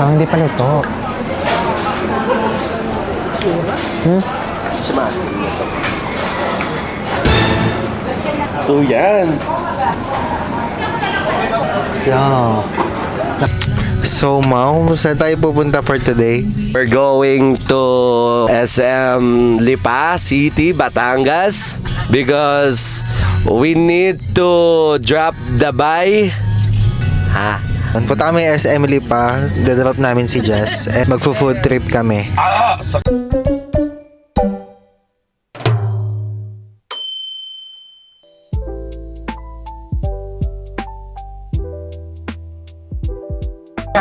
Parang hindi pa luto. Ito yan. Yeah. So, Mau, saan tayo pupunta for today? We're going to SM Lipa City, Batangas because we need to drop the buy. Punta kami SM Lipa, dadrop namin si Jess. Magpo-food trip kami.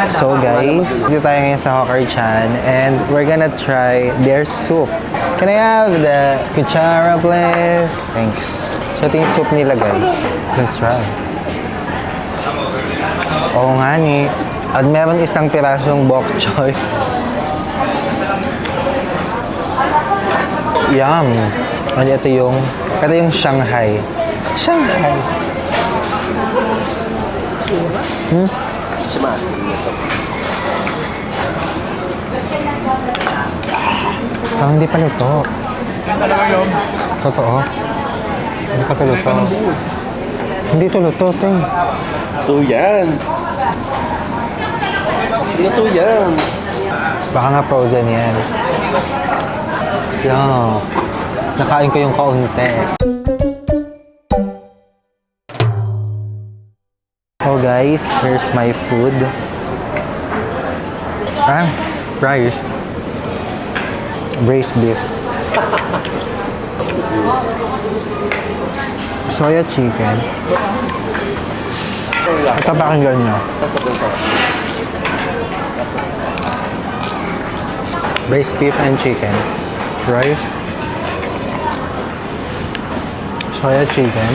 So guys, dito tayo ngayon sa Hawker Chan and we're gonna try their soup. Can I have the kuchara please? Thanks. So ito yung soup nila guys. Let's try. Oo nga ni. At meron isang pirasong bok choy. Yum! At ito yung Shanghai. Shanghai! Parang hindi pa luto. Totoo. Hindi pa ito luto. Hindi ito luto, ting. Ito yan. Ito yan. Baka nga frozen yan. Yeah. Nakain ko yung kaunti. Oh guys, here's my food. Rice. Braised beef. Soya chicken. Ito pakinggan nyo. Braised beef and chicken. Rice. Soya chicken.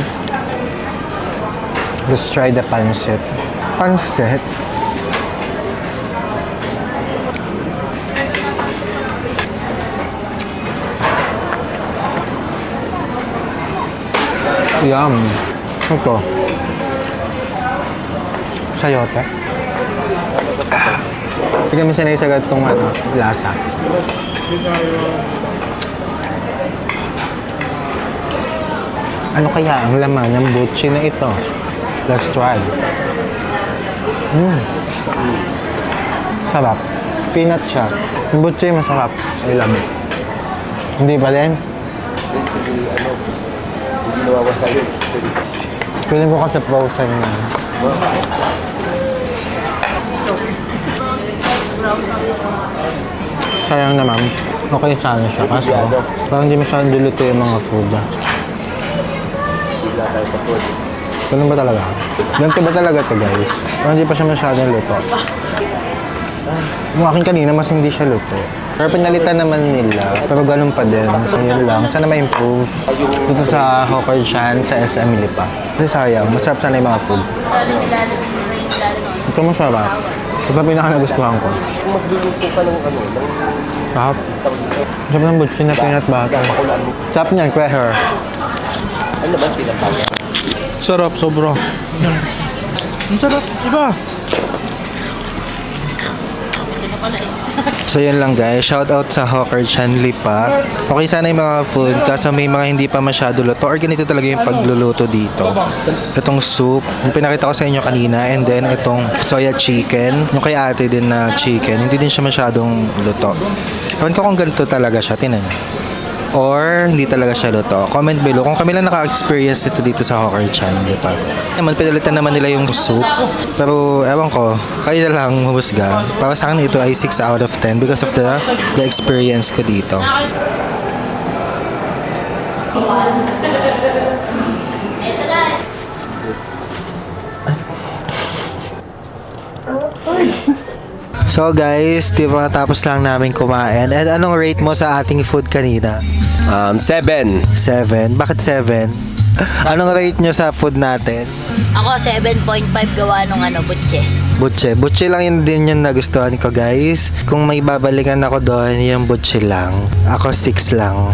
Let's try the pancit. Pancit? Yum! Ano to? Sayote? Hindi kami sanay sa gatong lasa. Ano kaya ang laman ng butchi na ito? Let's try. Sarap. Peanut siya. Yung butchi masarap. I love it. Hindi ba din? Hindi nawawala yun. Feeling ko kasi frozen na. Sayang naman. Okay sana siya. Kaso parang hindi masyadong diluto yung mga food. Wala tayo sa food. Ganun ba talaga? Ganito ba talaga to guys? Parang hindi pa siya masyadong luto. Yung akin kanina, mas hindi siya luto. Pero pinalitan naman nila. Pero ganun pa din. So yun lang. Sana ma-improve. Dito sa Hawker Chan, sa SM Lipa. Kasi sayang, masarap sana yung mga food. Ito masarap. Ito pa pinaka-nagustuhan ko. Kung magluluto ka ng Sarap. Sarap ng butchi na peanut butter. Sarap niyan, Quaker. ano ba pinatawag? Sarap, sobra. Ang sarap, iba. So yun lang guys, shout out sa Hawker Chan Lipa. Okay sana yung mga food, kaso may mga hindi pa masyado luto or ganito talaga yung pagluluto dito. Itong soup, yung pinakita ko sa inyo kanina, and then itong soya chicken, yung kay ate din na chicken, hindi din siya masyadong luto. Ewan ko kung ganito talaga siya, tinan or hindi talaga siya luto. Comment below kung kami lang naka-experience nito dito sa Hawker Chan, di ba? Naman, pinalitan naman nila yung soup. Pero, ewan ko, kayo na lang humusga. Para sa akin, ito ay 6 out of 10 because of the experience ko dito. So guys, di ba tapos lang namin kumain? And anong rate mo sa ating food kanina? 7. 7. Bakit 7? Anong rate nyo sa food natin? Ako 7.5 gawa nung butche. Butche. Butche lang yun din yung nagustuhan ko guys. Kung may babalikan ako doon, yung butche lang. Ako 6 lang.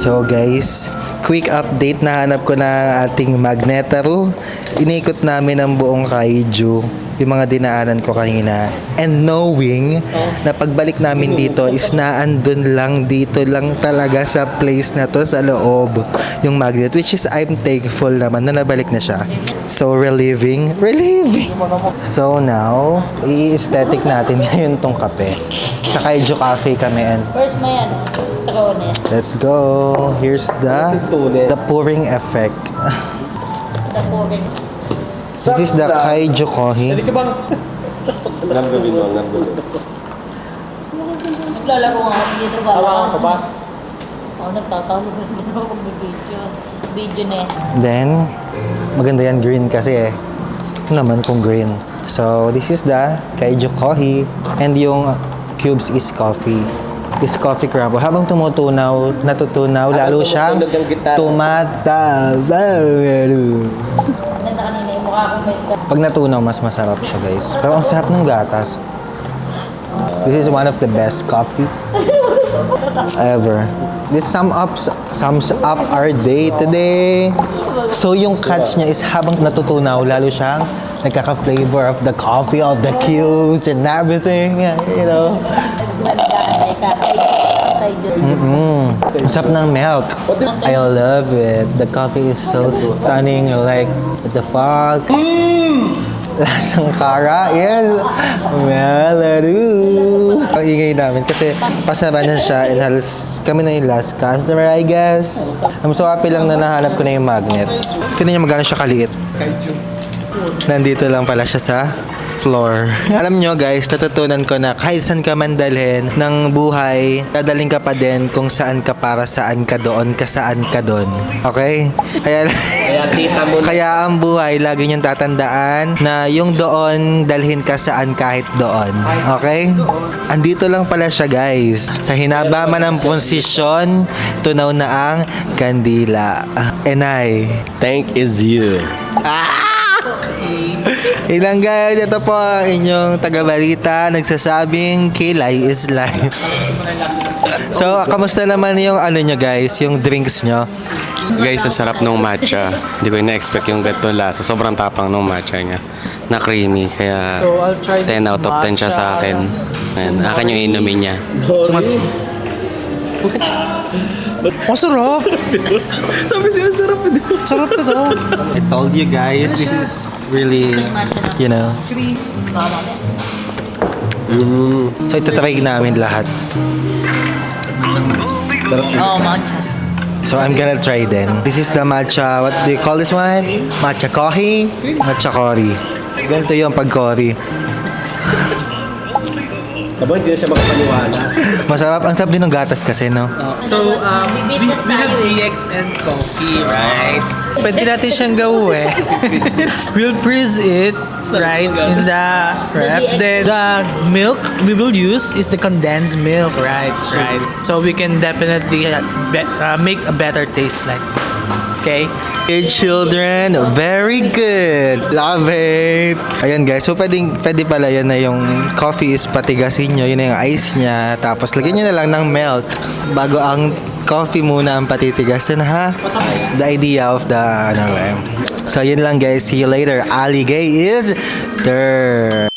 So guys, quick update, nahanap ko na ating Magnetaro. Inikot namin ang buong Kaiju, yung mga dinaanan ko kanina. And knowing na pagbalik namin dito is naandun lang, dito lang talaga sa place na to, sa loob, yung magnet. Which is I'm thankful naman na nabalik na siya. So relieving. So now, i-aesthetic natin ngayon tong kape. Sa Kaiju Cafe kami and First may ano, strones. let's go. Here's the pouring effect. The pouring. This is the Kaiju Kohi. Naglalaro nga ako dito ba? Hawakan ba? Ako nagtatalo ba hindi ako mag-video. Video na eh. Then, maganda yan green kasi eh. Ano naman kung green. So, this is the Kaiju Kohi. And yung cubes is coffee. Is coffee crumble. Habang natutunaw, lalo siyang tumatawa. Ganda kanina yung mukha kong may Pag natunaw, mas masarap siya, guys. Pero ang sarap ng gatas. This is one of the best coffee ever. This sums up our day today. So yung catch niya is habang natutunaw, lalo siyang nagkaka-flavor of the coffee, of the cubes and everything, you know. nag-aantay ka. Ay, Ang sarap ng milk. I love it. The coffee is so stunning. Like, what the fuck? Lasang Kara is Meladu. Ang ingay namin kasi pasaba na siya and halos kami na yung last customer, I guess. I'm so happy lang na nahanap ko na yung magnet. Tignan niyo magkano siya kaliit. Nandito lang pala siya sa floor. Alam nyo guys, natutunan ko na kahit saan ka man dalhin ng buhay, dadaling ka pa din kung saan ka para saan ka doon, kasaan ka doon. Okay? Kaya tita mo kaya ang buhay, lagi niyong tatandaan na yung doon, dalhin ka saan kahit doon. Okay? Andito lang pala siya guys. Sa hinaba man ng posisyon, tunaw na ang kandila. Enay. Thank is you. Ilang guys, ito po ang inyong tagabalita nagsasabing kilay is life. So, kamusta naman yung ano nyo guys, yung drinks nyo? Guys, ang sarap ng matcha. Hindi ko na-expect yung ganito lasa. Sobrang tapang ng matcha niya. Na creamy. Kaya So, I'll try this 10 out of 10 siya sa akin. Ayan, akin yung inumin niya. Masarap! Sabi siya, sarap na din. Sarap na to. I told you guys, this is really, you know. So, itatry namin lahat. oh, matcha. So, I'm gonna try then. This is the matcha, what do you call this one? Matcha Kohi? Matcha Kori. Ganito yung pag-Kori. Aba, hindi na siya makapaniwala. Masarap. Ang sarap din ng gatas kasi, no? So, we Business have tayo eh. DXN coffee, right? Pwede natin siyang gawin. We'll freeze it, right, in the wrap. Then the milk we will use is the condensed milk, right? Right. So we can definitely make a better taste like this. Okay? Hey children, very good. Love it. Ayan guys, so pwede pala yan na yung coffee is patigasin nyo, yun na yung ice niya, tapos lagyan nyo na lang ng milk bago ang coffee muna ang patitigasin, ha? The idea of the, ano lang. So yun lang guys, see you later. Ali Gay is there.